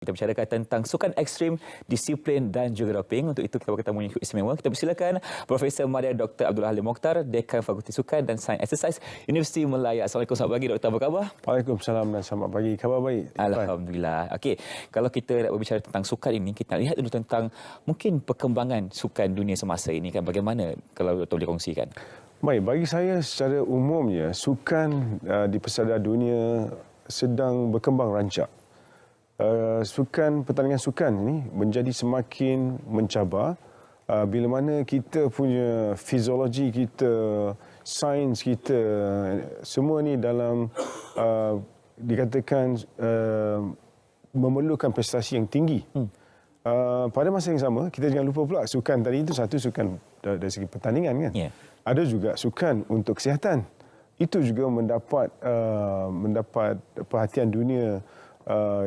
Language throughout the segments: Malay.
Kita bicarakan tentang sukan ekstrim, disiplin dan juga doping. Untuk itu kita bertemu yang istimewa. Kita persilakan Profesor Madya Dr. Abdul Halim Mokhtar, Dekan Fakulti Sukan dan Sains Exercise Universiti Melaya. Assalamualaikum, selamat pagi Doktor, apa khabar? Waalaikumsalam dan selamat pagi. Khabar baik. Alhamdulillah. Okey, kalau kita nak berbicara tentang sukan ini, kita lihat dulu tentang mungkin perkembangan sukan dunia semasa ini kan. Bagaimana kalau Doktor boleh kongsikan? Baik, bagi saya secara umumnya sukan di pesada dunia sedang berkembang rancak. Pertandingan sukan ini menjadi semakin mencabar bila mana kita punya fiziologi kita, sains kita, semua ni dalam dikatakan memerlukan prestasi yang tinggi. Pada masa yang sama, kita jangan lupa pula sukan tadi itu satu sukan dari segi pertandingan kan. Yeah. Ada juga sukan untuk kesihatan. Itu juga mendapat perhatian dunia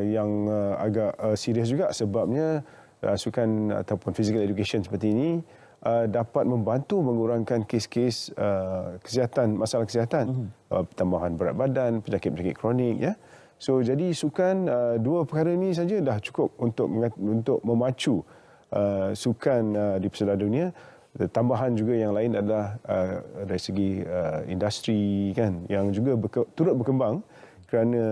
yang agak serius juga, sebabnya sukan ataupun physical education seperti ini dapat membantu mengurangkan kes-kes kesihatan, masalah kesihatan, tambahan berat badan, penyakit-penyakit kronik ya. So jadi sukan dua perkara ini saja dah cukup untuk memacu sukan di pesada dunia. Tambahan juga yang lain adalah dari segi industri kan, yang juga turut berkembang kerana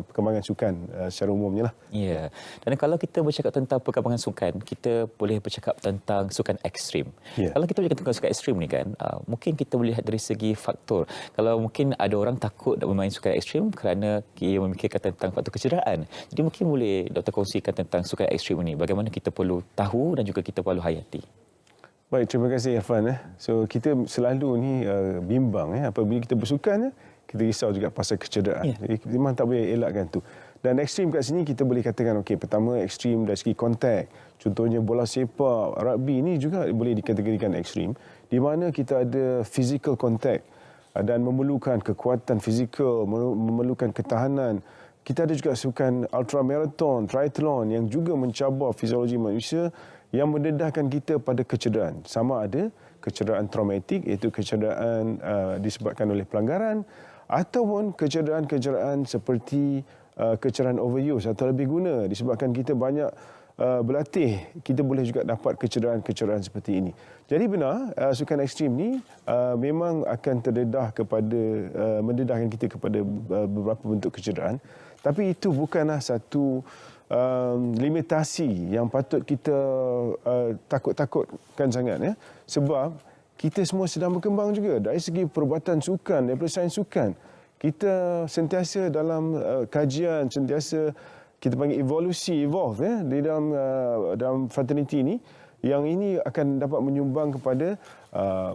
perkembangan sukan secara umumnya lah. Ya. Dan kalau kita bercakap tentang perkembangan sukan, kita boleh bercakap tentang sukan ekstrim. Yeah. Kalau kita bercakap tentang sukan ekstrim ni kan, mungkin kita boleh lihat dari segi faktor. Kalau mungkin ada orang takut nak bermain sukan ekstrim kerana ia memikirkan tentang faktor kecederaan. Jadi mungkin boleh Doktor kongsikan tentang sukan ekstrim ini, bagaimana kita perlu tahu dan juga kita perlu hayati. Baik, terima kasih Irfan. So kita selalu ni bimbang apabila kita bersukan, kita risau juga pasal kecederaan. Yeah. Jadi memang tak boleh elakkan tu. Dan ekstrim kat sini kita boleh katakan okey, pertama ekstrim dari segi kontak. Contohnya bola sepak, rugby ini juga boleh dikategorikan ekstrim, di mana kita ada physical contact dan memerlukan kekuatan fizikal, memerlukan ketahanan. Kita ada juga sukan ultra marathon, triathlon yang juga mencabar fiziologi manusia, yang mendedahkan kita pada kecederaan. Sama ada kecederaan traumatik, iaitu kecederaan disebabkan oleh pelanggaran, ataupun kecederaan-kecederaan seperti kecederaan overuse atau lebih guna disebabkan kita banyak berlatih, kita boleh juga dapat kecederaan-kecederaan seperti ini. Jadi benar, sukan ekstrim ni memang akan mendedahkan kita kepada beberapa bentuk kecederaan, tapi itu bukanlah satu limitasi yang patut kita takut-takutkan sangat ya. Sebab kita semua sedang berkembang juga dari segi perubatan sukan, daripada sains sukan. Kita sentiasa dalam kajian, sentiasa kita panggil evolve ya, di dalam fraternity ini, yang ini akan dapat menyumbang kepada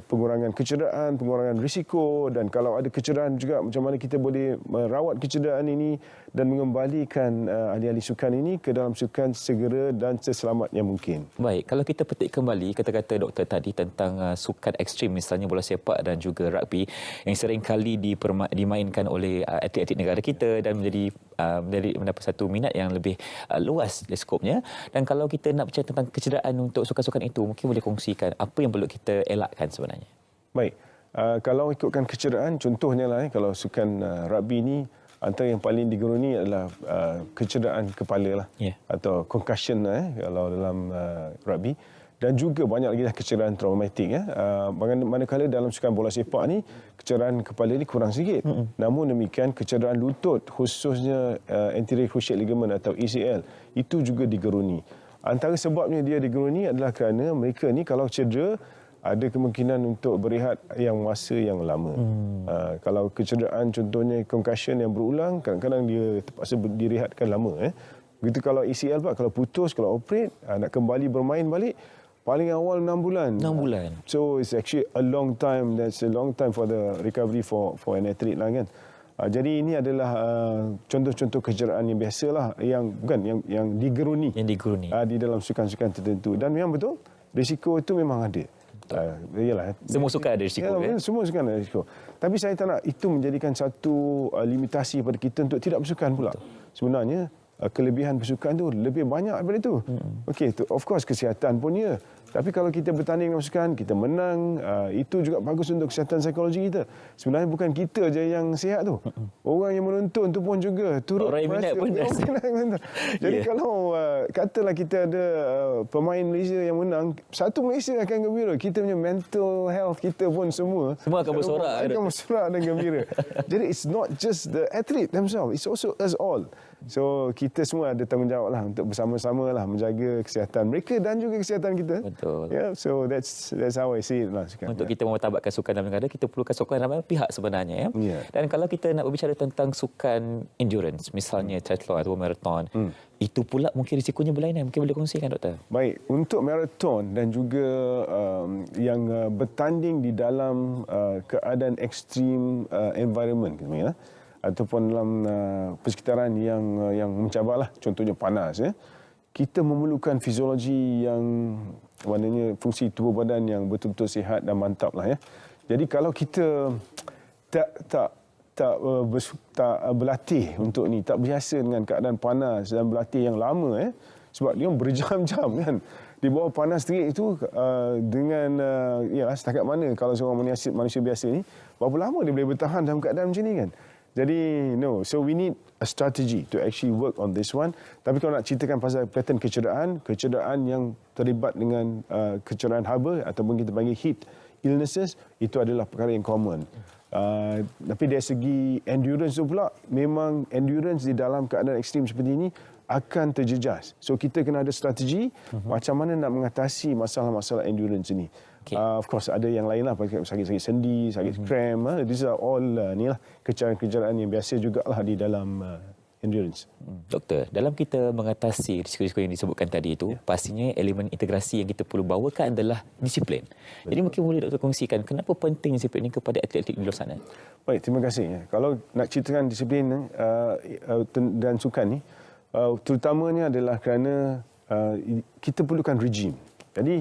pengurangan kecederaan, pengurangan risiko, dan kalau ada kecederaan juga macam mana kita boleh merawat kecederaan ini dan mengembalikan ahli-ahli sukan ini ke dalam sukan segera dan seselamatnya mungkin. Baik, kalau kita petik kembali kata-kata doktor tadi tentang sukan ekstrim, misalnya bola sepak dan juga rugby yang sering kali dimainkan oleh atlet-atlet negara kita dan mendapat satu minat yang lebih luas skopnya. Dan kalau kita nak bicara tentang kecederaan untuk sukan-sukan itu, mungkin boleh kongsikan apa yang perlu kita elakkan sebenarnya. Baik, kalau ikutkan kecederaan, contohnya lah kalau sukan rugby ni, antara yang paling digeruni adalah kecederaan kepala lah, atau concussion kalau dalam rugby, dan juga banyak lagi kecederaan traumatik manakala dalam sukan bola sepak ni kecederaan kepala ni kurang sikit. Namun demikian kecederaan lutut, khususnya anterior cruciate ligament atau ACL, itu juga digeruni. Antara sebabnya dia digeruni adalah kerana mereka ni kalau cedera ada kemungkinan untuk berehat masa yang lama. Kalau kecederaan contohnya concussion yang berulang, kadang-kadang dia terpaksa direhatkan lama. Begitu kalau ACL pula, kalau putus, kalau operate, nak kembali bermain balik, paling awal 6 bulan. 6 bulan. So it's actually a long time. That's a long time for the recovery for an athlete lah kan. Jadi ini adalah contoh-contoh kecederaan yang biasalah, yang digeruni. Yang digeruni di dalam sukan-sukan tertentu. Dan memang betul, risiko itu memang ada. Yalah, semua sukan ada risiko. Semua sukan ada risiko. Tapi saya tak nak itu menjadikan satu limitasi pada kita untuk tidak bersukan pula. Sebenarnya kelebihan bersukan tu lebih banyak daripada itu. Okey, of course kesihatan pun ya. Tapi kalau kita bertanding dengan sukan, kita menang, itu juga bagus untuk kesihatan psikologi kita. Sebenarnya bukan kita je yang sihat tu. Orang yang menonton tu pun juga turut orang yang minat pun Jadi kalau katalah kita ada pemain Malaysia yang menang, satu Malaysia akan gembira. Kita punya mental health kita pun semua akan bersorak. Akan bersorak dan gembira. Jadi it's not just the athlete themselves, it's also us all. So kita semua ada tanggungjawab lah untuk bersama-sama lah menjaga kesihatan mereka dan juga kesihatan kita. Betul. Yeah, so that's how I see it lah. Untuk kita memartabatkan sukan dalam negara, kita perlukan sokongan ramai pihak sebenarnya. Yeah. Dan kalau kita nak berbicara tentang sukan endurance, misalnya triathlon atau marathon, itu pula mungkin risikonya berlainan. Mungkin boleh kongsikan, Doktor? Baik, untuk marathon dan juga yang bertanding di dalam keadaan ekstrim environment, ataupun dalam persekitaran yang mencabarlah, contohnya panas, kita memerlukan fiziologi yang maknanya fungsi tubuh badan yang betul-betul sihat dan mantap lah, ya. Jadi kalau kita tak berlatih untuk ni, tak biasa dengan keadaan panas dan berlatih yang lama, sebab dia berjam-jam kan di bawah panas terik itu, dengan setakat mana kalau seorang manusia biasa ni, berapa lama dia boleh bertahan dalam keadaan macam ni kan. Jadi so we need a strategy to actually work on this one. Tapi kalau nak ceritakan pasal pattern kecederaan yang terlibat dengan kecederaan haba ataupun kita panggil heat illnesses, itu adalah perkara yang common. Tapi dari segi endurance tu pula, memang endurance di dalam keadaan ekstrim seperti ini akan terjejas. So kita kena ada strategi macam mana nak mengatasi masalah-masalah endurance ini. Okay. Of course ada yang lain lah, sakit-sakit sendi, sakit cramp. These are all ni lah kecederaan-kecederaan yang biasa jugalah di dalam endurance. Doktor, dalam kita mengatasi risiko-risiko yang disebutkan tadi itu, pastinya elemen integrasi yang kita perlu bawakan adalah disiplin. Betul. Jadi mungkin boleh Doktor kongsikan kenapa penting disiplin ini kepada atlet-atlet di luar sana? Baik, terima kasih. Kalau nak ceritakan disiplin dan sukan ni, terutamanya adalah kerana kita perlukan regime. Jadi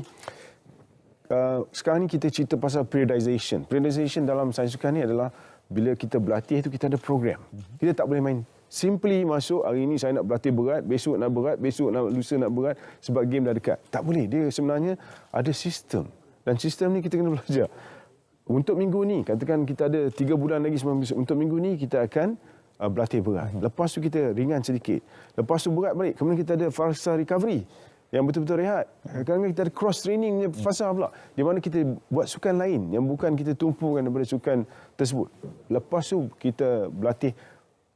sekarang ni kita cerita pasal periodization. Periodization dalam sains sukan ni adalah bila kita berlatih itu kita ada program. Kita tak boleh main simply masuk, hari ini saya nak berlatih berat, besok nak berat, lusa nak berat sebab game dah dekat. Tak boleh. Dia sebenarnya ada sistem. Dan sistem ni kita kena belajar. Untuk minggu ni, katakan kita ada 3 bulan lagi untuk minggu ni kita akan berlatih berat. Lepas tu kita ringan sedikit. Lepas tu berat balik. Kemudian kita ada fasa recovery yang betul-betul rehat. Kadang-kadang kita ada cross training punya fasa pula, di mana kita buat sukan lain yang bukan kita tumpukan daripada sukan tersebut. Lepas tu kita berlatih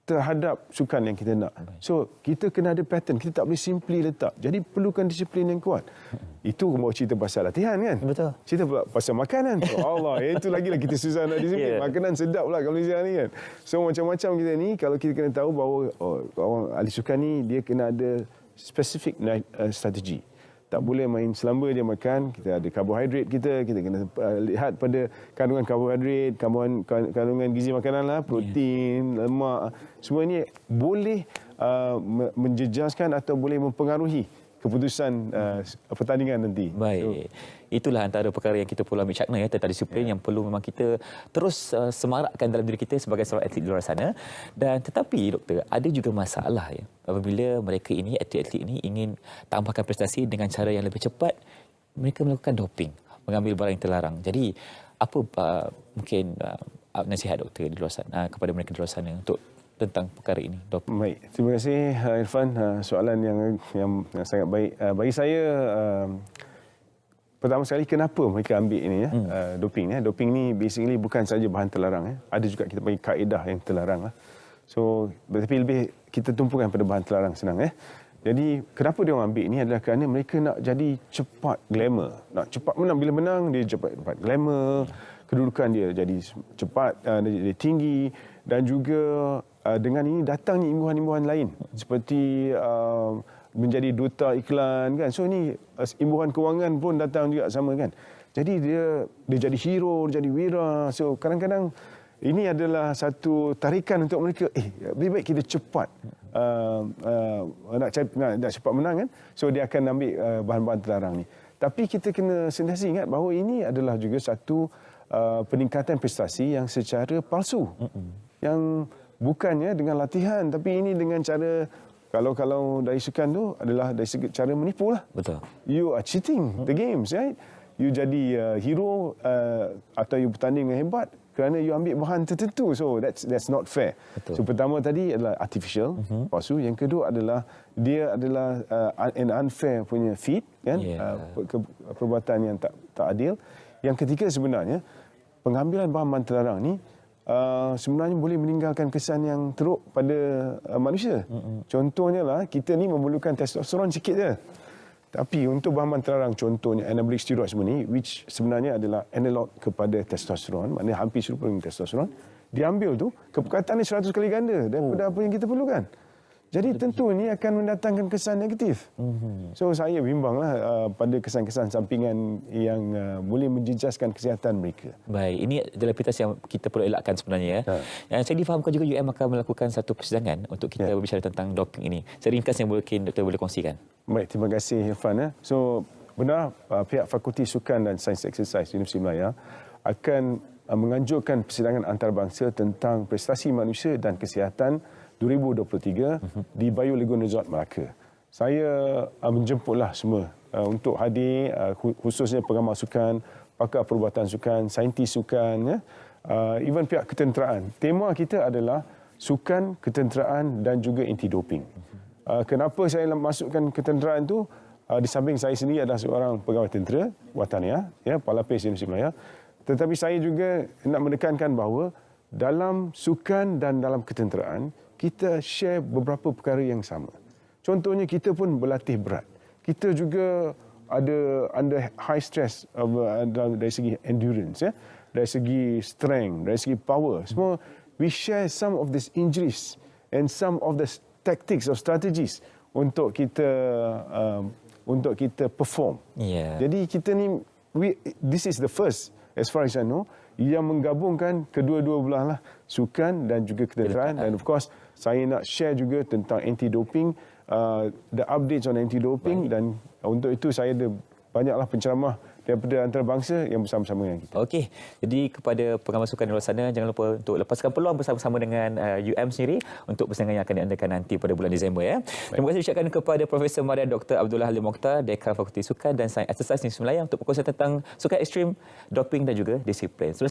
terhadap sukan yang kita nak. So kita kena ada pattern. Kita tak boleh simply letak. Jadi perlukan disiplin yang kuat. Itu bawa cerita pasal latihan kan. Betul. Cerita pula pasal makanan. Oh Allah, itu lagi lah kita susah nak disiplin. Makanan sedap lah kalau Malaysia ni kan. So macam-macam kita ni, kalau kita kena tahu bahawa orang ahli sukan ni dia kena ada specific strategi. Tak boleh main selamba dia makan. Kita ada karbohidrat kita kena lihat pada kandungan karbohidrat, kandungan gizi makanan lah, protein, lemak. Semua ini boleh menjejaskan atau boleh mempengaruhi keputusan pertandingan nanti. Baik. Itulah antara perkara yang kita perlu ambil cakna tentang disiplin yang perlu memang kita terus semarakkan dalam diri kita sebagai seorang atlet di luar sana. Dan tetapi Doktor, ada juga masalah apabila mereka ini, atlet-atlet ini ingin tambahkan prestasi dengan cara yang lebih cepat, mereka melakukan doping, mengambil barang yang terlarang. Jadi apa mungkin nasihat Doktor di luar sana kepada mereka di luar sana untuk tentang perkara ini, doping? Baik, terima kasih Irfan. Soalan yang sangat baik. Bagi saya, pertama sekali, kenapa mereka ambil ini doping? Doping ni basically bukan saja bahan terlarang. Ada juga kita panggil kaedah yang terlarang lah. So, tapi lebih kita tumpukan pada bahan terlarang, senang. Jadi kenapa dia orang ambil ini adalah kerana mereka nak jadi cepat glamour. Nak cepat menang. Bila menang, dia cepat glamour. Kedudukan dia jadi cepat, dia tinggi. Dan juga dengan ini datangnya imbuhan-imbuhan lain. Seperti menjadi duta iklan kan. So ini imbuhan kewangan pun datang juga sama kan. Jadi dia jadi hero, dia jadi wira. So kadang-kadang ini adalah satu tarikan untuk mereka, lebih baik kita cepat nak cepat menang kan. So dia akan ambil bahan-bahan terlarang ni. Tapi kita kena sentiasa ingat bahawa ini adalah juga satu peningkatan prestasi yang secara palsu. Yang bukannya dengan latihan, tapi ini dengan cara Kalau dari sukan tu adalah dari segi cara menipu lah. Betul. You are cheating the games, right? You jadi hero atau you bertanding dengan hebat kerana you ambil bahan tertentu. So that's not fair. Betul. So pertama tadi adalah artificial, palsu. Yang kedua adalah dia adalah an unfair punya feed, kan? Perbuatan yang tak adil. Yang ketiga sebenarnya pengambilan bahan terlarang ni sebenarnya boleh meninggalkan kesan yang teruk pada manusia. Contohnya lah, kita ni memerlukan testosteron sikit je. Tapi untuk bahan terlarang, contohnya anabolic steroid semua ni, which sebenarnya adalah analog kepada testosteron, maknanya hampir serupa dengan testosteron, diambil tu, kepekatannya 100 kali ganda daripada apa yang kita perlukan. Jadi tentu ini akan mendatangkan kesan negatif. So saya bimbanglah pada kesan-kesan sampingan yang boleh menjejaskan kesihatan mereka. Baik, ini adalah prioritas yang kita perlu elakkan sebenarnya. Yang saya difahamkan juga UM akan melakukan satu persidangan untuk kita berbicara tentang doping ini. Seringkas yang mungkin Doktor boleh kongsikan. Baik, terima kasih Irfan. So benar pihak Fakulti Sukan dan Sains Eksersis Universiti Malaya akan menganjurkan persidangan antarabangsa tentang prestasi manusia dan kesihatan 2023 di Bayu Legon Resort Melaka. Saya menjemputlah semua untuk hadir, khususnya pengamal sukan, pakar perubatan sukan, saintis sukan, even pihak ketenteraan. Tema kita adalah sukan, ketenteraan dan juga anti-doping. Kenapa saya masukkan ketenteraan tu? Di samping saya sendiri adalah seorang pegawai tentera wataniah, Palapis Universiti Malaya. Tetapi saya juga nak menekankan bahawa dalam sukan dan dalam ketenteraan, kita share beberapa perkara yang sama. Contohnya kita pun berlatih berat. Kita juga ada under high stress dari segi endurance, dari segi strength, dari segi power. Semua we share some of these injuries and some of the tactics or strategies untuk kita perform. Jadi kita ni this is the first as far as I know yang menggabungkan kedua-dua belah lah, sukan dan juga ketenteraan. Dan of course saya nak share juga tentang anti-doping, the updates on anti-doping. Dan untuk itu saya ada banyaklah penceramah daripada antarabangsa yang bersama-sama dengan kita. Okey, jadi kepada pengamal sukan di luar sana, jangan lupa untuk lepaskan peluang bersama-sama dengan UM sendiri untuk persidangan yang akan diadakan nanti pada bulan Disember. Terima kasih ucapkan kepada Profesor Maria Dr. Abdullah Halim Mokhtar, Dekan Fakulti Sukan dan Sains Eksersis Universiti Malaya untuk perkongsian tentang sukan ekstrim, doping dan juga disiplin.